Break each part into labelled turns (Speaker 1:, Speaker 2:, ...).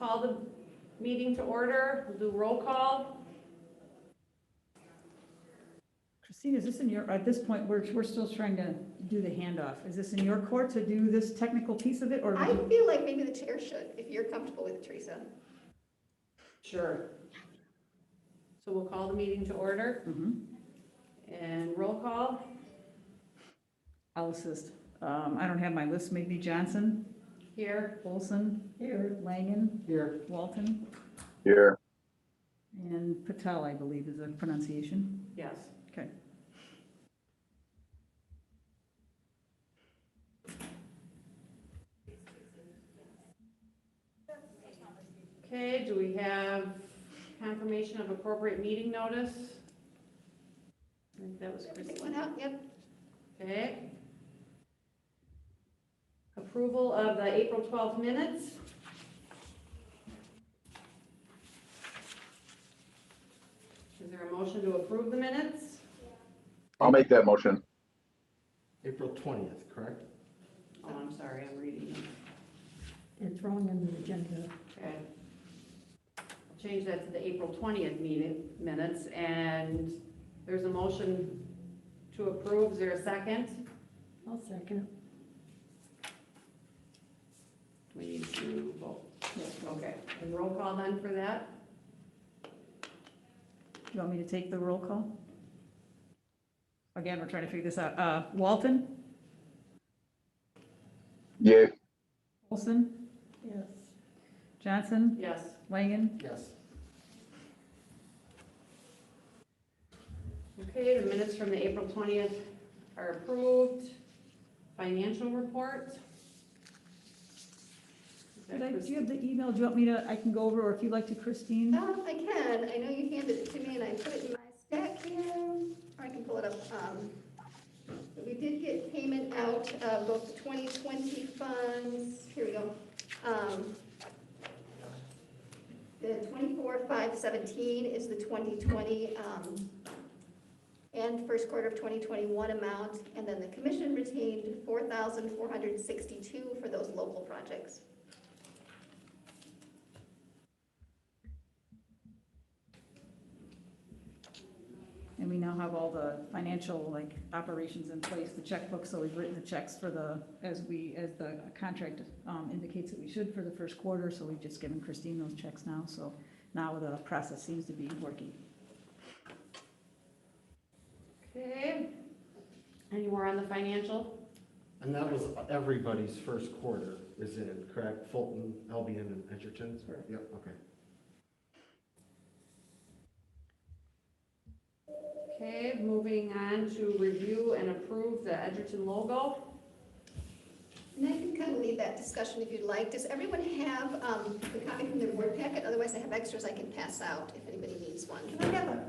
Speaker 1: call the meeting to order. We'll do roll call.
Speaker 2: Christine, is this in your, at this point, we're still trying to do the handoff. Is this in your court to do this technical piece of it, or?
Speaker 3: I feel like maybe the chair should, if you're comfortable with it, Teresa.
Speaker 1: Sure. So we'll call the meeting to order
Speaker 2: Mhm.
Speaker 1: and roll call.
Speaker 2: I'll assist. I don't have my list. Maybe Johnson,
Speaker 1: Here.
Speaker 2: Olson. Here. Langen.
Speaker 4: Here.
Speaker 2: Walton.
Speaker 5: Here.
Speaker 2: And Patel, I believe, is the pronunciation.
Speaker 1: Yes.
Speaker 2: Okay.
Speaker 1: Okay, do we have confirmation of appropriate meeting notice? I think that was
Speaker 3: It
Speaker 1: Christine.
Speaker 3: went out, yep.
Speaker 1: Okay. Approval of the April 12th minutes. Is there a motion to approve the minutes?
Speaker 5: I'll make that motion.
Speaker 4: April 20th, correct?
Speaker 1: Oh, I'm sorry, I'm reading.
Speaker 6: It's wrong in the agenda.
Speaker 1: Okay. I'll change that to the April 20th meeting minutes, and there's a motion to approve. Is there a second?
Speaker 6: I'll second.
Speaker 1: We need to vote. Okay, and roll call then for that?
Speaker 2: You want me to take the roll call? Again, we're trying to figure this out. Walton,
Speaker 5: Yay.
Speaker 2: Olson,
Speaker 6: Yes.
Speaker 2: Johnson,
Speaker 1: Yes.
Speaker 2: Langen.
Speaker 4: Yes.
Speaker 1: Okay, the minutes from the April 20th are approved. Financial report. Is that
Speaker 2: Do you have the email? Do you want me to, I can go over, or if you'd like to, Christine?
Speaker 3: I can, I know you handed it to me and I put it in my stack here, or I can pull it up. But we did get payment out of both the 2020 funds, here we go. The 24,517 is the 2020, and first quarter of 2021 amount, and then the commission retained 4,462 for those local projects.
Speaker 2: And we now have all the financial, like, operations in place, the checkbook, so we've written the checks for the, as the contract indicates that we should for the first quarter, so we've just given Christine those checks now, so now the process seems to be working.
Speaker 1: Okay. Any more on the financial?
Speaker 4: And that was everybody's first quarter, is it correct? Fulton, Albion, and Edgerton?
Speaker 2: Correct.
Speaker 4: Yep, okay.
Speaker 1: Okay, moving on to review and approve the Edgerton logo.
Speaker 3: And I can kind of leave that discussion if you'd like. Does everyone have the copy from their board packet? Otherwise, I have extras I can pass out if anybody needs one.
Speaker 6: Can I have a,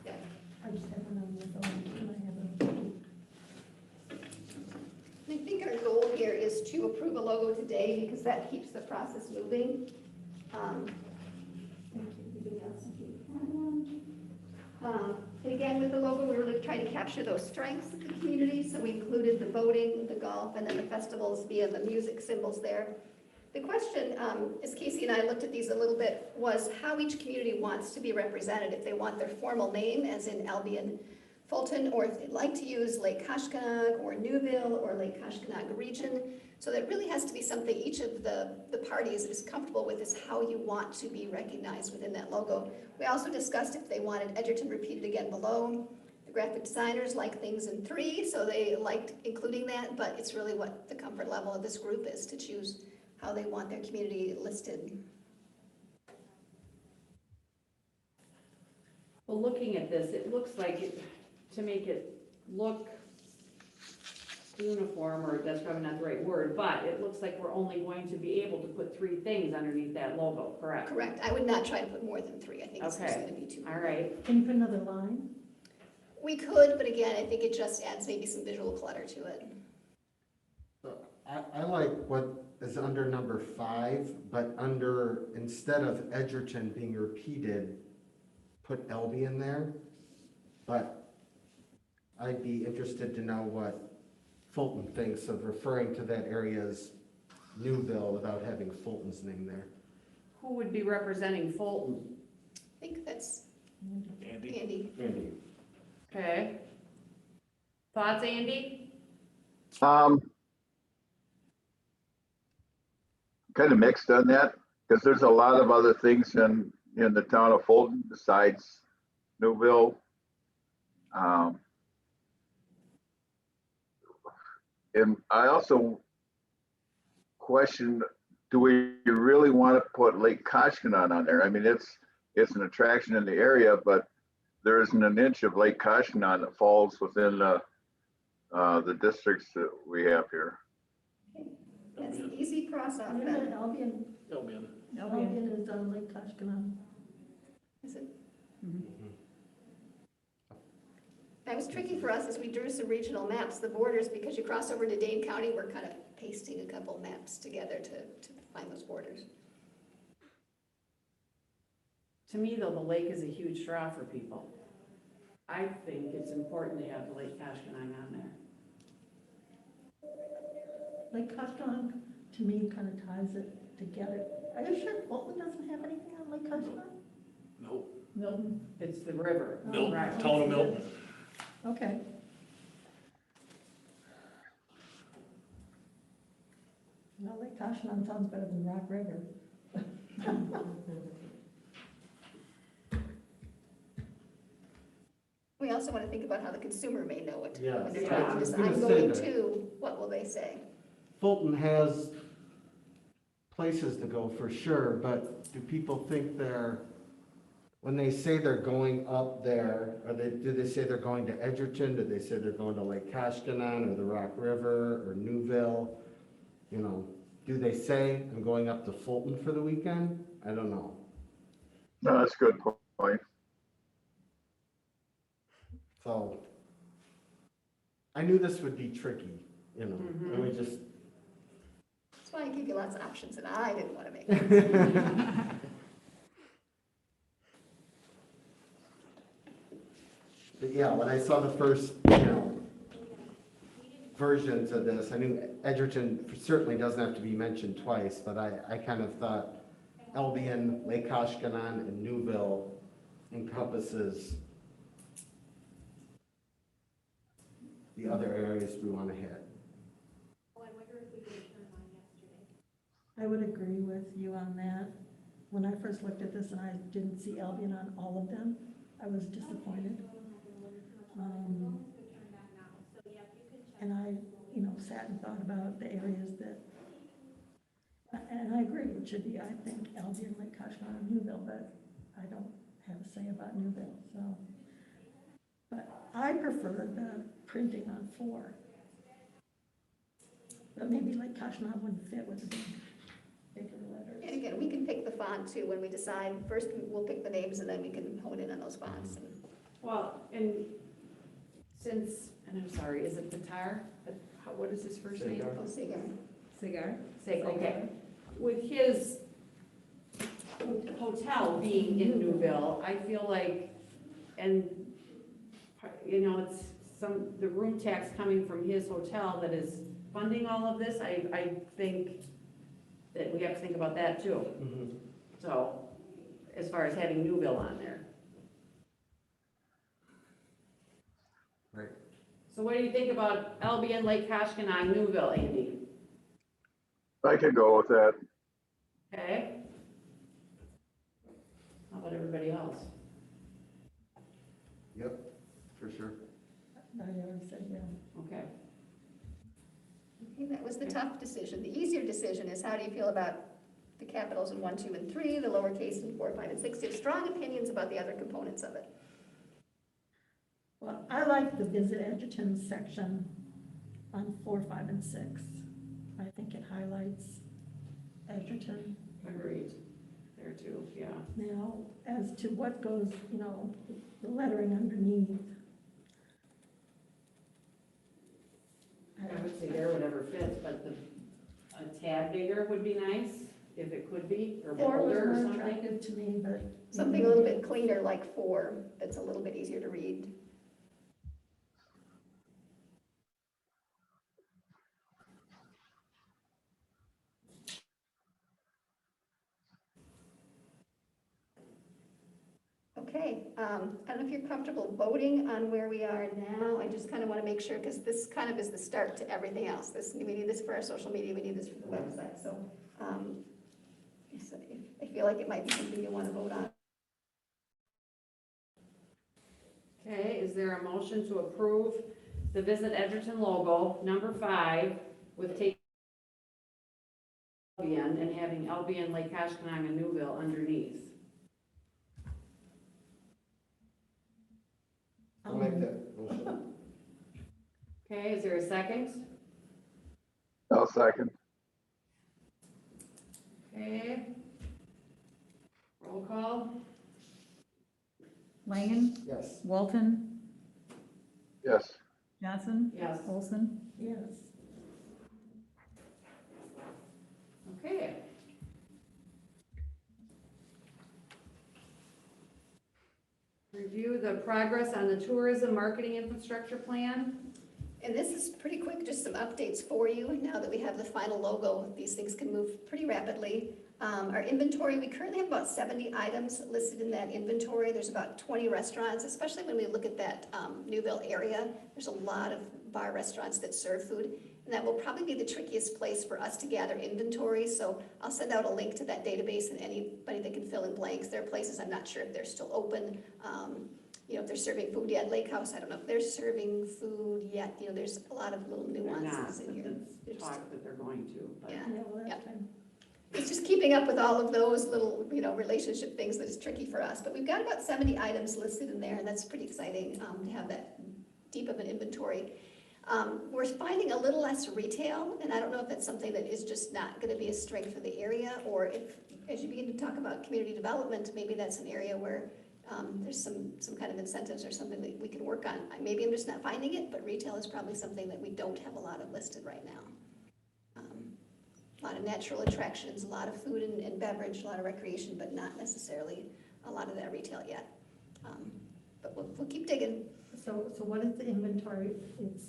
Speaker 3: Yeah.
Speaker 6: I just have one on the phone. Can I have
Speaker 3: And I think our goal here is to approve a logo today because that keeps the process moving. Anything else? And again, with the logo, we really tried to capture those strengths of the community, so we included the boating, the golf, and then the festivals via the music symbols there. The question, as Casey and I looked at these a little bit, was how each community wants to be represented, if they want their formal name, as in Albion Fulton, or if they'd like to use Lake Koshkonong or Newville or Lake Koshkonong region. So that really has to be something each of the parties is comfortable with, is how you want to be recognized within that logo. We also discussed if they wanted Edgerton repeated again below. The graphic designers like things in 3, so they liked including that, but it's really what the comfort level of this group is to choose how they want their community listed.
Speaker 1: Well, looking at this, it looks like, to make it look uniform, or that's probably not the right word, but it looks like we're only going to be able to put 3 things underneath that logo, correct?
Speaker 3: Correct. I would not try to put more than 3. I think it's just
Speaker 1: Okay.
Speaker 3: going to be too.
Speaker 1: All right.
Speaker 6: a, can you put another line?
Speaker 3: We could, but again, I think it just adds maybe some visual clutter to it.
Speaker 4: I like what is under number 5, but under, instead of Edgerton being repeated, put Albion there. But I'd be interested to know what Fulton thinks of referring to that area as Newville without having Fulton's name there.
Speaker 1: who would be representing Fulton?
Speaker 3: I think that's
Speaker 7: Andy?
Speaker 3: Andy.
Speaker 4: Andy.
Speaker 1: Okay. Thoughts, Andy?
Speaker 5: Kind of mixed on that, because there's a lot of other things in the town of Fulton besides Newville. And I also question, do we really want to put Lake Koshkonong on there? I mean, it's an attraction in the area, but there isn't an inch of Lake Koshkonong that falls within the districts that we have here.
Speaker 3: That's an easy cross off
Speaker 6: Wait a
Speaker 3: then.
Speaker 6: minute, Albion,
Speaker 7: Albion.
Speaker 6: Albion is on Lake Koshkonong.
Speaker 3: Is it?
Speaker 2: Mhm.
Speaker 3: That was tricky for us as we drew some regional maps, the borders, because you cross over to Dane County, we're kind of pasting a couple maps together to find those borders.
Speaker 1: To me, though, the lake is a huge draw for people. I think it's important to have the Lake Koshkonong on there.
Speaker 6: Lake Koshkonong, to me, kind of ties it together. Are you sure Fulton doesn't have anything on Lake Koshkonong?
Speaker 7: No,
Speaker 6: Milton,
Speaker 1: It's the river.
Speaker 7: Milton,
Speaker 1: Right.
Speaker 7: town of Milton.
Speaker 6: okay. Well, Lake Koshkonong sounds better than Rock River.
Speaker 3: We also want to think about how the consumer may know it.
Speaker 4: Yes,
Speaker 3: When they're
Speaker 1: I
Speaker 3: trying to
Speaker 4: was
Speaker 3: decide,
Speaker 4: gonna
Speaker 3: I'm
Speaker 4: say
Speaker 3: going
Speaker 4: that.
Speaker 3: to, what will they say?
Speaker 4: Fulton has places to go for sure, but do people think when they say they're going up there, do they say they're going to Edgerton? Do they say they're going to Lake Koshkonong or the Rock River or Newville? You know, do they say, I'm going up to Fulton for the weekend? I don't know.
Speaker 5: No, that's a good point.
Speaker 4: So I knew this would be tricky, and we just,
Speaker 3: That's why I gave you lots of options and I didn't want to make it.
Speaker 4: but yeah, when I saw the first, versions of this, I knew Edgerton certainly doesn't have to be mentioned twice, but I kind of thought Albion, Lake Koshkonong, and Newville encompasses the other areas we want to hit.
Speaker 6: I would agree with you on that. When I first looked at this and I didn't see Albion on all of them, I was disappointed. And I, sat and thought about the areas that, and I agree, it should be, I think, Albion, Lake Koshkonong, and Newville, but I don't have a say about Newville, so. But I prefer the printing on 4. But maybe Lake Koshkonong wouldn't fit with the bigger letters.
Speaker 3: And again, we can pick the font too when we decide. First, we'll pick the names and then we can hone in on those fonts.
Speaker 1: Well, and since, and I'm sorry, is it Tatar? What is his first name?
Speaker 3: Oh, Sagar.
Speaker 2: Cigar?
Speaker 1: Say, okay. With his hotel being in Newville, I feel like, and, it's the room tax coming from his hotel that is funding all of this, I think that we have to think about that too. So, as far as having Newville on there.
Speaker 4: Right.
Speaker 1: So what do you think about Albion, Lake Koshkonong, Newville, Andy?
Speaker 5: I could go with that.
Speaker 1: Okay? How about everybody else?
Speaker 4: Yep, for sure.
Speaker 6: I already said, yeah.
Speaker 1: Okay.
Speaker 3: Okay, that was the tough decision. The easier decision is how do you feel about the capitals in 1, 2, and 3, the lowercase in 4, 5, and 6? You have strong opinions about the other components of it.
Speaker 6: Well, I like the Visit Edgerton section on 4, 5, and 6. I think it highlights Edgerton.
Speaker 1: Agreed. There too, yeah.
Speaker 6: Now, as to what goes, the lettering underneath.
Speaker 1: I would say there, whatever fits, but a tad bigger would be nice, if it could be, or
Speaker 6: 4 was
Speaker 1: bolder or
Speaker 6: more
Speaker 1: something.
Speaker 6: attractive to me, but.
Speaker 3: Something a little bit cleaner like 4, that's a little bit easier to read. I don't know if you're comfortable voting on where we are now. I just kind of want to make sure, because this kind of is the start to everything else. We need this for our social media, we need this for the website, so, so I feel like it might be something you want to vote on.
Speaker 1: Okay, is there a motion to approve the Visit Edgerton logo, number 5, with taking Albion and having Albion, Lake Koshkonong, and Newville underneath?
Speaker 4: I'll make that motion.
Speaker 1: Okay, is there a second?
Speaker 5: I'll second.
Speaker 1: Okay. Roll call?
Speaker 2: Langen,
Speaker 4: Yes.
Speaker 2: Walton,
Speaker 5: Yes.
Speaker 2: Johnson,
Speaker 1: Yes.
Speaker 2: Olson.
Speaker 6: Yes.
Speaker 1: Okay. Review the progress on the tourism marketing infrastructure plan.
Speaker 3: And this is pretty quick, just some updates for you. Now that we have the final logo, these things can move pretty rapidly. Our inventory, we currently have about 70 items listed in that inventory. There's about 20 restaurants, especially when we look at that Newville area. There's a lot of bar restaurants that serve food, and that will probably be the trickiest place for us to gather inventory. So I'll send out a link to that database, and anybody that can fill in blanks. There are places I'm not sure if they're still open. You know, if they're serving food yet. Lake House, I don't know if they're serving food yet. You know, there's a lot of little
Speaker 1: They're not,
Speaker 3: nuances in
Speaker 1: but
Speaker 3: here.
Speaker 1: it's talk that they're going to. But
Speaker 3: Yeah.
Speaker 6: Yeah, well, that's fine.
Speaker 3: It's just keeping up with all of those little, you know, relationship things that is tricky for us. But we've got about 70 items listed in there, and that's pretty exciting to have that deep of an inventory. We're finding a little less retail, and I don't know if that's something that is just not going to be a strength for the area, or if, as you begin to talk about community development, maybe that's an area where there's some kind of incentives or something that we can work on. Maybe I'm just not finding it, but retail is probably something that we don't have a lot of listed right now. A lot of natural attractions, a lot of food and beverage, a lot of recreation, but not necessarily a lot of that retail yet. But we'll keep digging.
Speaker 6: So what is the inventory? It's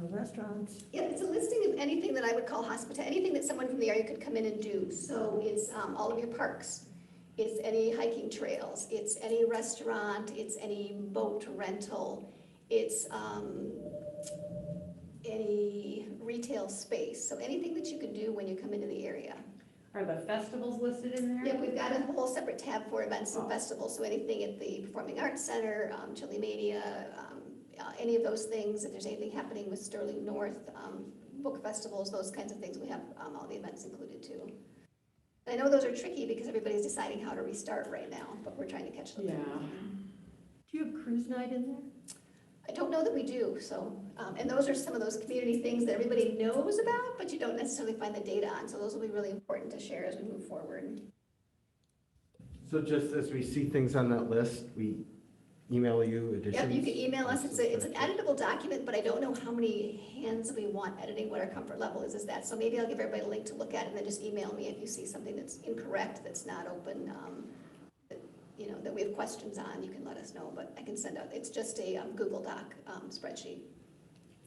Speaker 6: restaurants.
Speaker 3: Yeah, it's a listing of anything that I would call hospitality, anything that someone from the area could come in and do. So it's all of your parks, it's any hiking trails, it's any restaurant, it's any boat rental, it's any retail space. So anything that you can do when you come into the area.
Speaker 1: Are the festivals listed in there?
Speaker 3: Yeah, we've got a whole separate tab for events and festivals, so anything at the Performing Arts Center, Chili Mania, any of those things, if there's anything happening with Sterling North, book festivals, those kinds of things, we have all the events included too. And I know those are tricky because everybody's deciding how to restart right now, but we're trying to catch them.
Speaker 1: Yeah.
Speaker 6: Do you have cruise night in there?
Speaker 3: I don't know that we do, so, and those are some of those community things that everybody knows about, but you don't necessarily find the data on, so those will be really important to share as we move forward.
Speaker 4: So just as we see things on that list, we email you additions?
Speaker 3: Yep, you can email us, it's an editable document, but I don't know how many hands we want editing, what our comfort level is that, so maybe I'll give everybody a link to look at it, and then just email me if you see something that's incorrect, that's not open, that, you know, that we have questions on, you can let us know, but I can send out, it's just a Google Doc spreadsheet.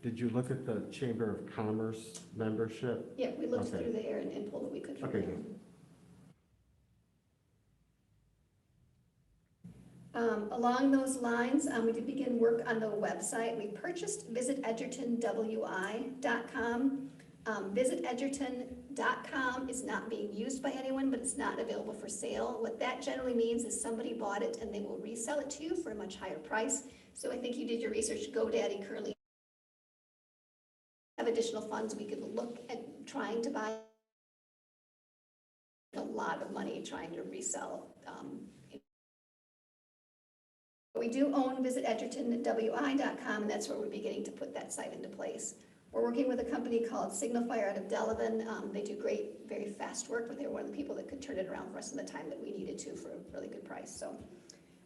Speaker 4: Did you look at the Chamber of Commerce membership?
Speaker 3: Yeah, we looked
Speaker 4: Okay.
Speaker 3: through there and pulled what we could from
Speaker 4: Okay,
Speaker 3: there.
Speaker 4: good.
Speaker 3: Along those lines, we did begin work on the website. We purchased visitedgertonwi.com. Visitedgerton.com is not being used by anyone, but it's not available for sale. What that generally means is somebody bought it and they will resell it to you for a much higher price. So I think you did your research. GoDaddy currently have additional funds we could look at trying to buy. A lot of money trying to resell. We do own visitedgertonwi.com, and that's where we're beginning to put that site into place. We're working with a company called Signifire out of Delavan. They do great, very fast work, but they were one of the people that could turn it around for us in the time that we needed to for a really good price. So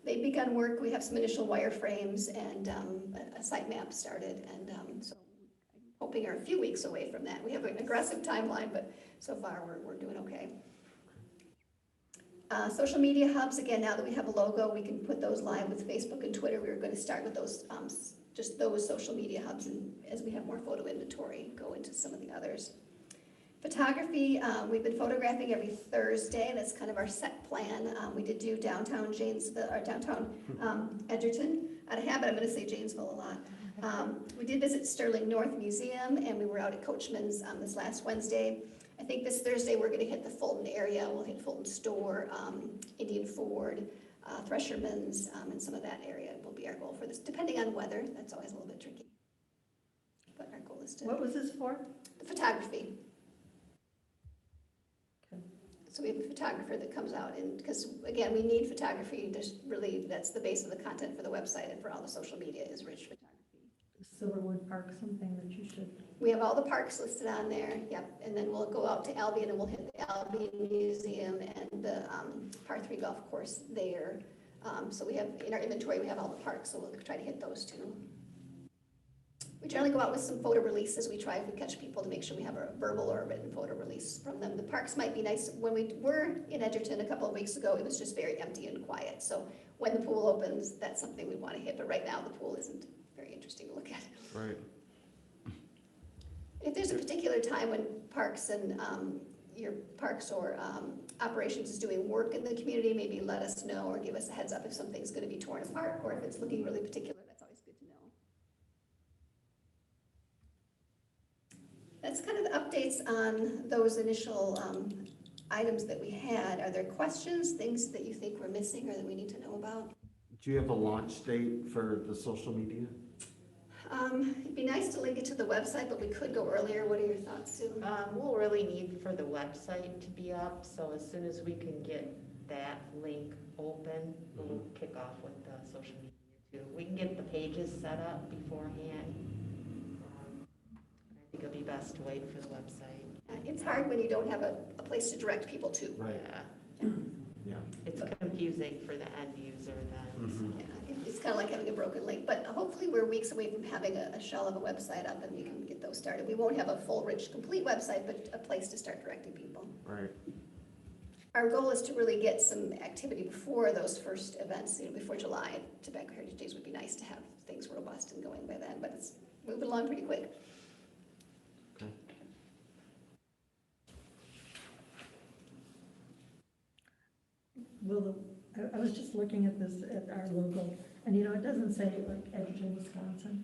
Speaker 3: they've begun work. We have some initial wireframes and a sitemap started, and so I'm hoping are a few weeks away from that. We have an aggressive timeline, but so far we're doing okay. Social media hubs, again, now that we have a logo, we can put those live with Facebook and Twitter. We were going to start with those, just those social media hubs, and as we have more photo inventory, go into some of the others. Photography, we've been photographing every Thursday, that's kind of our set plan. We did do downtown Janesville, or downtown Edgerton. Out of habit, I'm gonna say Janesville a lot. We did visit Sterling North Museum, and we were out at Coachman's this last Wednesday. I think this Thursday, we're gonna hit the Fulton area, we'll hit Fulton Store, Indian Ford, Thresherman's, and some of that area will be our goal for this, depending on weather, that's always a little bit tricky. But our goal is to,
Speaker 6: What was this for?
Speaker 3: the photography.
Speaker 6: Okay.
Speaker 3: So we have a photographer that comes out, and, because, again, we need photography, there's really, that's the base of the content for the website and for all the social media is rich photography.
Speaker 6: Is Silverwood Park something that you should?
Speaker 3: We have all the parks listed on there, yep, and then we'll go out to Albion and we'll hit the Albion Museum and the Par 3 golf course there. So we have, in our inventory, we have all the parks, so we'll try to hit those too. We generally go out with some photo releases. We try, if we catch people, to make sure we have a verbal or a written photo release from them. The parks might be nice. When we were in Edgerton a couple of weeks ago, it was just very empty and quiet. So when the pool opens, that's something we want to hit. But right now, the pool isn't very interesting to look at.
Speaker 4: Right.
Speaker 3: If there's a particular time when parks and your parks or operations is doing work in the community, maybe let us know or give us a heads up if something's going to be torn apart or if it's looking really particular. That's always good to know. That's kind of the updates on those initial items that we had. Are there questions, things that you think we're missing or that we need to know about?
Speaker 4: Do you have a launch date for the social media?
Speaker 3: It'd be nice to link it to the website, but we could go earlier. What are your thoughts, Sue?
Speaker 1: We'll really need for the website to be up, so as soon as we can get that link open, we'll kick off with the social media too. We can get the pages set up beforehand. I think it'll be best to wait for the website.
Speaker 3: It's hard when you don't have a place to direct people to.
Speaker 4: Right.
Speaker 1: Yeah.
Speaker 4: Yeah.
Speaker 1: It's confusing for the end user then.
Speaker 4: Mhm.
Speaker 3: Yeah, it's kind of like having a broken link, but hopefully we're weeks away from having a shell of a website up and we can get those started. We won't have a full, rich, complete website, but a place to start directing people.
Speaker 4: Right.
Speaker 3: Our goal is to really get some activity before those first events, before July. Tobacco Heritage Days would be nice to have things robust and going by then, but it's moving along pretty quick.
Speaker 4: Okay.
Speaker 6: Will I was just looking at this, at our logo, and it doesn't say like Edgerton, Wisconsin.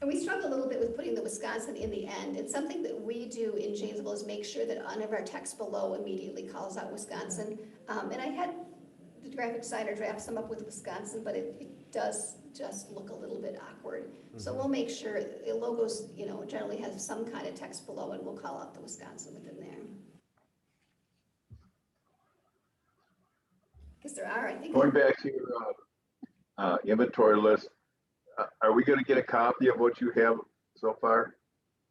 Speaker 3: And we struggle a little bit with putting the Wisconsin in the end. It's something that we do in Janesville is make sure that none of our text below immediately calls out Wisconsin. And I had the graphic designer draft some up with Wisconsin, but it does just look a little bit awkward. So we'll make sure the logos, generally have some kind of text below and we'll call out the Wisconsin within there. Because there are, I think.
Speaker 5: Going back to your inventory list, are we gonna get a copy of what you have so far?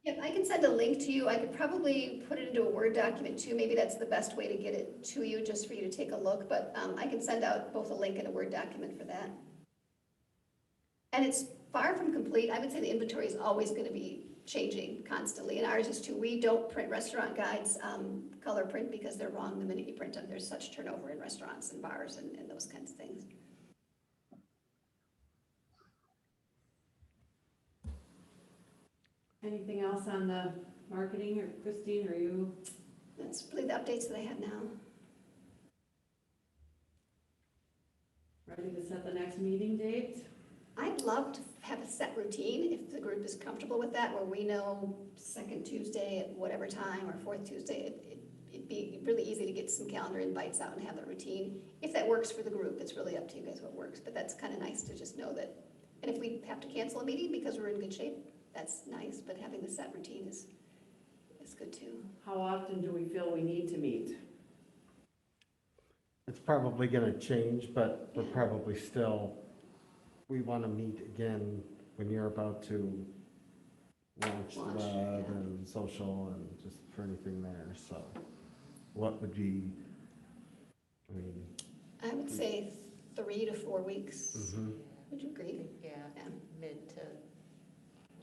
Speaker 3: Yep, I can send a link to you. I could probably put it into a Word document too. Maybe that's the best way to get it to you, just for you to take a look. But I can send out both a link and a Word document for that. And it's far from complete. I would say the inventory is always going to be changing constantly, and ours is too. We don't print restaurant guides, color print, because they're wrong the minute you print them. There's such turnover in restaurants and bars and those kinds of things.
Speaker 1: Anything else on the marketing, or Christine, or you?
Speaker 3: That's really the updates that I have now.
Speaker 1: Ready to set the next meeting date?
Speaker 3: I'd love to have a set routine, if the group is comfortable with that, where we know second Tuesday at whatever time, or fourth Tuesday. It'd be really easy to get some calendar invites out and have a routine. If that works for the group, it's really up to you guys what works, but that's kind of nice to just know that. And if we have to cancel a meeting because we're in good shape, that's nice, but having the set routine is good too.
Speaker 1: How often do we feel we need to meet?
Speaker 4: It's probably gonna change, but we're probably still, we wanna meet again when you're about to launch the
Speaker 3: Launch,
Speaker 4: web
Speaker 3: yeah.
Speaker 4: and social and just for anything there, so. What would be,
Speaker 3: I would say 3 to 4 weeks.
Speaker 4: mhm.
Speaker 3: Would you agree?
Speaker 1: Yeah,
Speaker 3: Yeah.
Speaker 1: mid to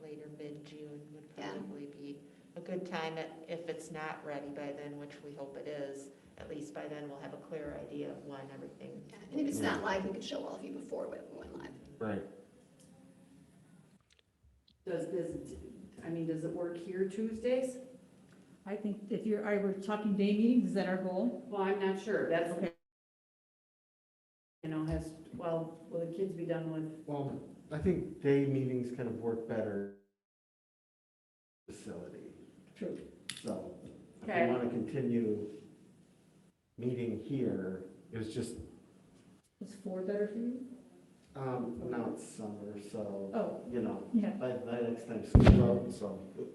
Speaker 1: later mid-June would
Speaker 3: Yeah.
Speaker 1: probably be a good time if it's not ready by then, which we hope it is. At least by then we'll have a clear idea of when everything.
Speaker 3: Yeah. And if it's not live, we could show all of you before we went live.
Speaker 4: Right.
Speaker 1: Does it work here Tuesdays?
Speaker 2: I think if we're talking day meetings, is that our goal?
Speaker 1: Well, I'm not sure, that's,
Speaker 2: Okay.
Speaker 1: you know, will the kids be done with?
Speaker 4: Well, I think day meetings kind of work better facility.
Speaker 2: True.
Speaker 4: So if
Speaker 1: Okay.
Speaker 4: we want to continue meeting here, it was just,
Speaker 2: Is 4 better for you?
Speaker 4: now it's summer, so,
Speaker 2: Oh,
Speaker 4: you know,
Speaker 2: yeah.
Speaker 4: by next time school's out, so.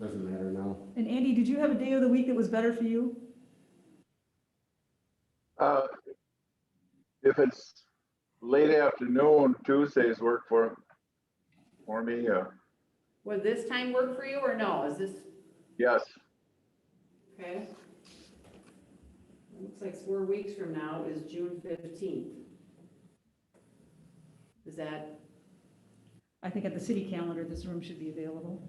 Speaker 4: Doesn't matter now.
Speaker 2: And Andy, did you have a day of the week that was better for you?
Speaker 5: If it's late afternoon, Tuesdays work for me,
Speaker 1: Would this time work for you or no? Is this,
Speaker 5: yes.
Speaker 1: okay? It looks like 4 weeks from now is June 15th. Is that,
Speaker 2: I think at the city calendar, this room should be available.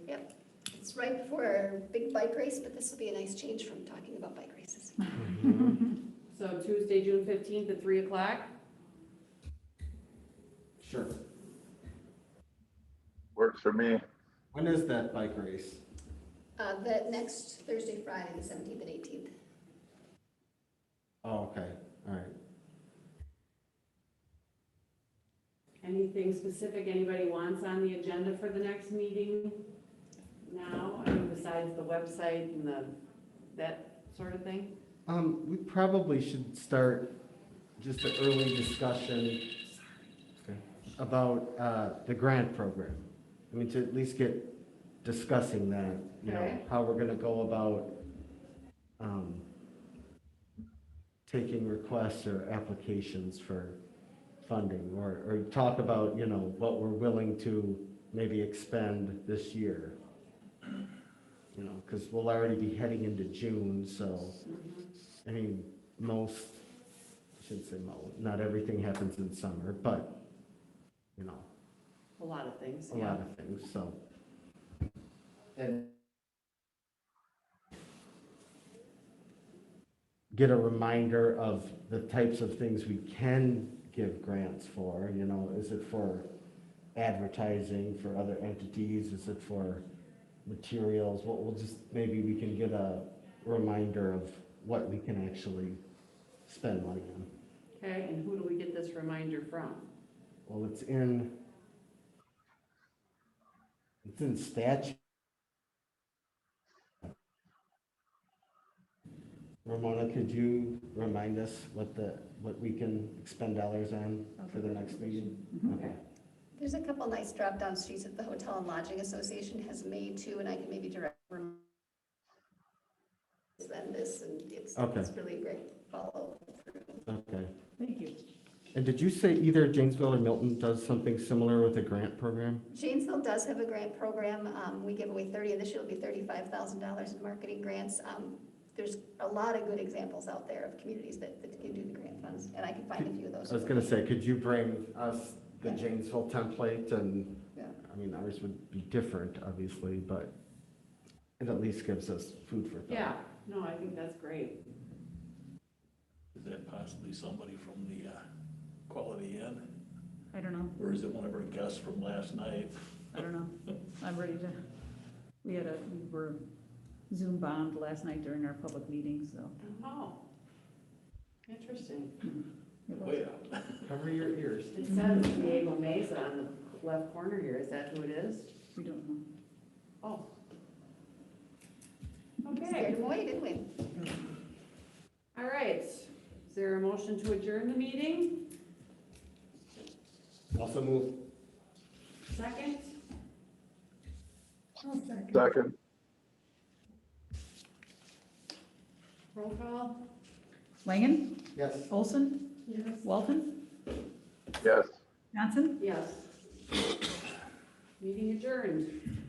Speaker 3: Yep, it's right before our big bike race, but this will be a nice change from talking about bike races.
Speaker 1: so Tuesday, June 15th at 3 o'clock?
Speaker 4: Sure.
Speaker 5: Works for me.
Speaker 4: When is that bike race?
Speaker 3: The next Thursday, Friday, the 17th and 18th.
Speaker 4: Oh, okay, all right.
Speaker 1: Anything specific anybody wants on the agenda for the next meeting now? I mean, besides the website and that sort of thing?
Speaker 4: We probably should start just an early discussion about the grant program. I mean, to at least get discussing that, you know,
Speaker 1: Okay.
Speaker 4: how we're gonna go about taking requests or applications for funding, or talk about, you know, what we're willing to maybe expend this year. You know, because we'll already be heading into June, so, I mean, I shouldn't say most, not everything happens in summer, but, you know,
Speaker 1: A lot of things,
Speaker 4: a
Speaker 1: yeah.
Speaker 4: lot of things, so. And get a reminder of the types of things we can give grants for, you know, is it for advertising for other entities, is it for materials? We'll just, maybe we can get a reminder of what we can actually spend money on.
Speaker 1: Okay, and who do we get this reminder from?
Speaker 4: Well, it's in statute. Ramona, could you remind us what we can expend dollars on for the next meeting? Okay.
Speaker 3: There's a couple nice drop-down streets that the Hotel and Lodging Association has made too, and I can maybe direct them this, and it's
Speaker 4: Okay.
Speaker 3: really great follow through.
Speaker 4: Okay.
Speaker 2: Thank you.
Speaker 4: And did you say either Janesville or Milton does something similar with a grant program?
Speaker 3: Janesville does have a grant program. We give away 30, and this year will be $35,000 in marketing grants. There's a lot of good examples out there of communities that can do the grant funds, and I can find a few of those.
Speaker 4: I was gonna say, could you bring us the
Speaker 3: Yeah.
Speaker 4: Janesville template? And,
Speaker 3: Yeah.
Speaker 4: I mean, ours would be different, obviously, but it at least gives us food for thought.
Speaker 1: Yeah, no, I think that's great.
Speaker 7: Is that possibly somebody from the Quality Inn?
Speaker 2: I don't know.
Speaker 7: Or is it one of our guests from last night?
Speaker 2: I don't know. I'm ready to, we were Zoom bombed last night during our public meeting, so.
Speaker 1: Oh, interesting.
Speaker 2: it was-
Speaker 7: Oh, yeah.
Speaker 4: Cover your ears.
Speaker 1: It says Diego Mesa on the left corner here, is that who it is?
Speaker 2: We don't know.
Speaker 1: Oh.
Speaker 3: Scared
Speaker 1: Okay,
Speaker 3: them away, didn't we?
Speaker 1: all right. Is there a motion to adjourn the meeting?
Speaker 4: Also move.
Speaker 1: Second?
Speaker 6: I'll second.
Speaker 5: Second,
Speaker 1: Roll call?
Speaker 2: Langen?
Speaker 4: Yes.
Speaker 2: Olson?
Speaker 6: Yes.
Speaker 2: Walton?
Speaker 5: yes.
Speaker 2: Johnson?
Speaker 1: Yes. Meeting adjourned.